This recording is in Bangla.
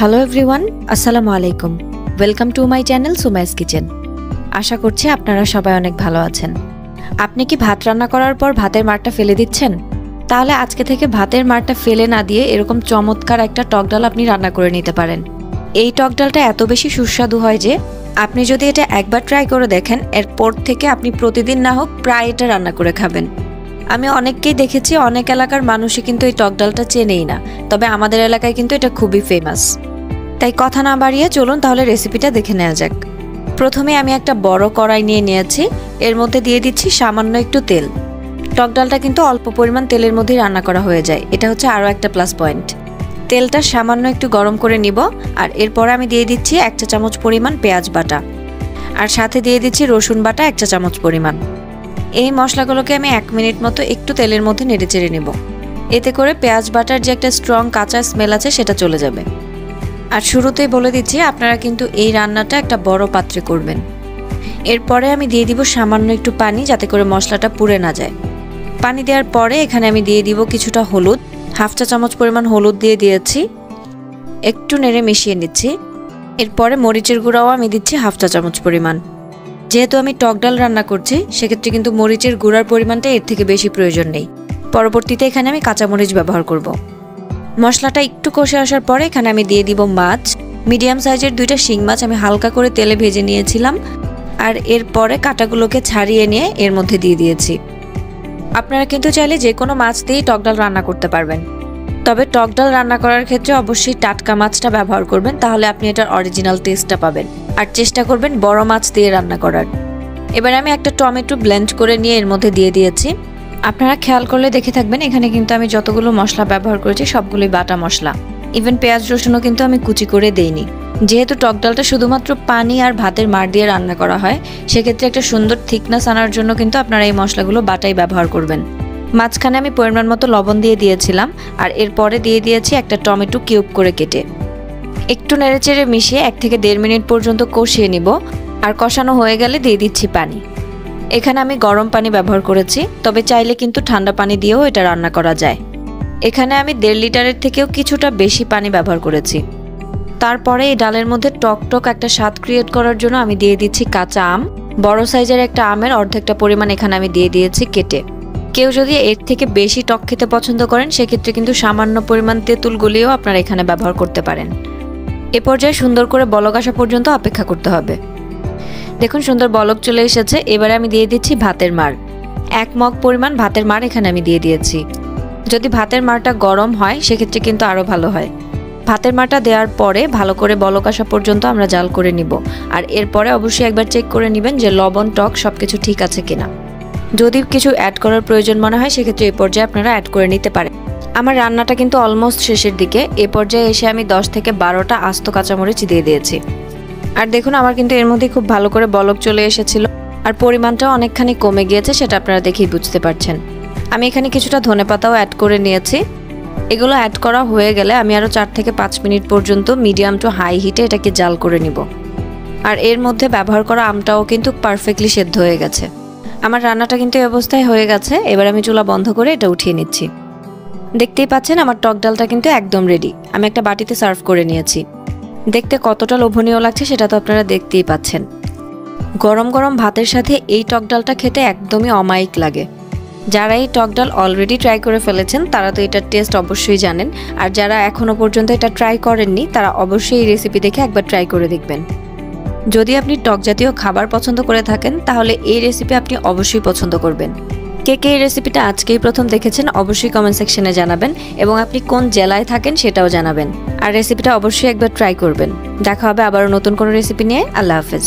হ্যালো এভরিওয়ান, আসসালামু আলাইকুম। Welcome to my channel Sumai's kitchen. আশা করছি আপনারা সবাই অনেক ভালো আছেন। আপনি কি ভাত রান্না করার পর ভাতের মারটা ফেলে দিচ্ছেন? তাহলে আজকে থেকে ভাতের মারটা ফেলে না দিয়ে এরকম চমৎকার একটা টক ডাল আপনি রান্না করে নিতে পারেন। এই টক ডালটা এত বেশি সুস্বাদু হয় যে আপনি যদি এটা একবার ট্রাই করে দেখেন, এরপর থেকে আপনি প্রতিদিন না হোক প্রায় এটা রান্না করে খাবেন। আমি অনেককেই দেখেছি, অনেক এলাকার মানুষই কিন্তু এই টক ডালটা চেনেই না, তবে আমাদের এলাকায় কিন্তু এটা খুবই ফেমাস। তাই কথা না বাড়িয়ে চলুন তাহলে রেসিপিটা দেখে নেওয়া যাক। প্রথমে আমি একটা বড় কড়াই নিয়ে নিয়েছি, এর মধ্যে দিয়ে দিচ্ছি সামান্য একটু তেল। টক ডালটা কিন্তু অল্প পরিমাণ তেলের মধ্যেই রান্না করা হয়ে যায়, এটা হচ্ছে আরও একটা প্লাস পয়েন্ট। তেলটা সামান্য একটু গরম করে নিব, আর এরপরে আমি দিয়ে দিচ্ছি 1 চা চামচ পরিমাণ পেঁয়াজ বাটা, আর সাথে দিয়ে দিচ্ছি রসুন বাটা 1 চা চামচ পরিমাণ। এই মশলাগুলোকে আমি 1 মিনিট মতো একটু তেলের মধ্যে নেড়ে চেড়ে নেব, এতে করে পেঁয়াজ বাটার যে একটা স্ট্রং কাঁচা স্মেল আছে সেটা চলে যাবে। আর শুরুতেই বলে দিচ্ছি, আপনারা কিন্তু এই রান্নাটা একটা বড় পাত্রে করবেন। এরপরে আমি দিয়ে দিব সামান্য একটু পানি, যাতে করে মশলাটা পুড়ে না যায়। পানি দেওয়ার পরে এখানে আমি দিয়ে দিব কিছুটা হলুদ, 1/2 চা চামচ পরিমাণ হলুদ দিয়ে দিয়েছি, একটু নেড়ে মিশিয়ে নিচ্ছি। এরপরে মরিচের গুঁড়াও আমি দিচ্ছি 1/2 চা চামচ পরিমাণ। যেহেতু আমি টক ডাল রান্না করছি, সেক্ষেত্রে কিন্তু মরিচের গুঁড়ার পরিমাণটা এর থেকে বেশি প্রয়োজন নেই। পরবর্তীতে এখানে আমি কাঁচামরিচ ব্যবহার করব। মশলাটা একটু কষে আসার পরে এখানে আমি দিয়ে দিব মাছ। মিডিয়াম সাইজের 2টা শিং মাছ আমি হালকা করে তেলে ভেজে নিয়েছিলাম, আর এরপরে কাঁটাগুলোকে ছাড়িয়ে নিয়ে এর মধ্যে দিয়ে দিয়েছি। আপনারা কিন্তু চাইলে যে কোনো মাছ দিয়েই টক ডাল রান্না করতে পারবেন, তবে টক ডাল রান্না করার ক্ষেত্রে অবশ্যই টাটকা মাছটা ব্যবহার করবেন, তাহলে আপনি এটার অরিজিনাল টেস্টটা পাবেন। আর চেষ্টা করবেন বড় মাছ দিয়ে রান্না করার। এবার আমি একটা টমেটো ব্লেন্ড করে নিয়ে এর মধ্যে দিয়ে দিয়েছি। আপনারা খেয়াল করলে দেখে থাকবেন, এখানে কিন্তু আমি যতগুলো মশলা ব্যবহার করেছি সবগুলোই বাটা মশলা। ইভেন পেঁয়াজ রসুনও কিন্তু আমি কুচি করে দেইনি। যেহেতু টক ডালটা শুধুমাত্র পানি আর ভাতের মার দিয়ে রান্না করা হয়, সেক্ষেত্রে একটা সুন্দর থিকনেস আনার জন্য কিন্তু আপনারা এই মশলাগুলো বাটাই ব্যবহার করবেন। মাঝখানে আমি পরিমাণ মতো লবণ দিয়ে দিয়েছিলাম, আর এরপরে দিয়ে দিয়েছি একটা টমেটো কিউব করে কেটে। একটু নেড়েচেড়ে মিশিয়ে 1 থেকে 1.5 মিনিট পর্যন্ত কষিয়ে নিব, আর কষানো হয়ে গেলে দিয়ে দিচ্ছি পানি। এখানে আমি গরম পানি ব্যবহার করেছি, তবে চাইলে কিন্তু ঠান্ডা পানি দিয়েও এটা রান্না করা যায়। এখানে আমি 1.5 লিটারের থেকেও কিছুটা বেশি পানি ব্যবহার করেছি। তারপরে এই ডালের মধ্যে টক একটা স্বাদ ক্রিয়েট করার জন্য আমি দিয়ে দিচ্ছি কাঁচা আম। বড় সাইজের একটা আমের অর্ধেকটা পরিমাণ এখানে আমি দিয়ে দিয়েছি কেটে। কেউ যদি এর থেকে বেশি টক খেতে পছন্দ করেন, সেক্ষেত্রে কিন্তু সামান্য পরিমাণ তেঁতুল গলিয়েও আপনারা এখানে ব্যবহার করতে পারেন। এ পর্যায়ে সুন্দর করে বলক আসা পর্যন্ত অপেক্ষা করতে হবে। দেখুন সুন্দর বলক চলে এসেছে। এবারে আমি দিয়ে দিচ্ছি ভাতের মার। 1 মগ পরিমাণ ভাতের মার এখানে আমি দিয়ে দিয়েছি। যদি ভাতের মারটা গরম হয় সেক্ষেত্রে কিন্তু আরও ভালো হয়। ভাতের মারটা দেওয়ার পরে ভালো করে বলক আসা পর্যন্ত আমরা জাল করে নিব, আর এরপরে অবশ্যই একবার চেক করে নেবেন যে লবণ টক সবকিছু ঠিক আছে কিনা। যদি কিছু অ্যাড করার প্রয়োজন মনে হয়, সেক্ষেত্রে এই পর্যায়ে আপনারা অ্যাড করে নিতে পারেন। আমার রান্নাটা কিন্তু অলমোস্ট শেষের দিকে। এ পর্যায়ে এসে আমি 10 থেকে 12টা আস্ত কাঁচামরিচ দিয়ে দিয়েছি। আর দেখুন আমার কিন্তু এর মধ্যে খুব ভালো করে বলক চলে এসেছিল, আর পরিমাণটাও অনেকখানি কমে গিয়েছে, সেটা আপনারা দেখেই বুঝতে পারছেন। আমি এখানে কিছুটা ধনেপাতাও অ্যাড করে নিয়েছি। এগুলো অ্যাড করা হয়ে গেলে আমি আরও 4 থেকে 5 মিনিট পর্যন্ত মিডিয়াম টু হাই হিটে এটাকে জাল করে নিব। আর এর মধ্যে ব্যবহার করা আমটাও কিন্তু পারফেক্টলি সেদ্ধ হয়ে গেছে। আমার রান্নাটা কিন্তু এই অবস্থায় হয়ে গেছে। এবার আমি চুলা বন্ধ করে এটা উঠিয়ে নিচ্ছি। দেখতেই পাচ্ছেন আমার টক ডালটা কিন্তু একদম রেডি। আমি একটা বাটিতে সার্ভ করে নিয়েছি। দেখতে কতটা লোভনীয় লাগছে সেটা তো আপনারা দেখতেই পাচ্ছেন। গরম গরম ভাতের সাথে এই টক ডালটা খেতে একদমই অমায়িক লাগে। যারা এই টক ডাল অলরেডি ট্রাই করে ফেলেছেন তারা তো এটার টেস্ট অবশ্যই জানেন, আর যারা এখনও পর্যন্ত এটা ট্রাই করেননি তারা অবশ্যই এই রেসিপি দেখে একবার ট্রাই করে দেখবেন। যদি আপনি টক জাতীয় খাবার পছন্দ করে থাকেন, তাহলে এই রেসিপি আপনি অবশ্যই পছন্দ করবেন। কে এই রেসিপিটা আজকেই প্রথম দেখেছেন অবশ্যই কমেন্ট সেকশনে জানাবেন, এবং আপনি কোন জেলায় থাকেন সেটাও জানাবেন। আর রেসিপিটা অবশ্যই একবার ট্রাই করবেন। দেখা হবে আবারও নতুন কোনো রেসিপি নিয়ে। আল্লাহ হাফেজ।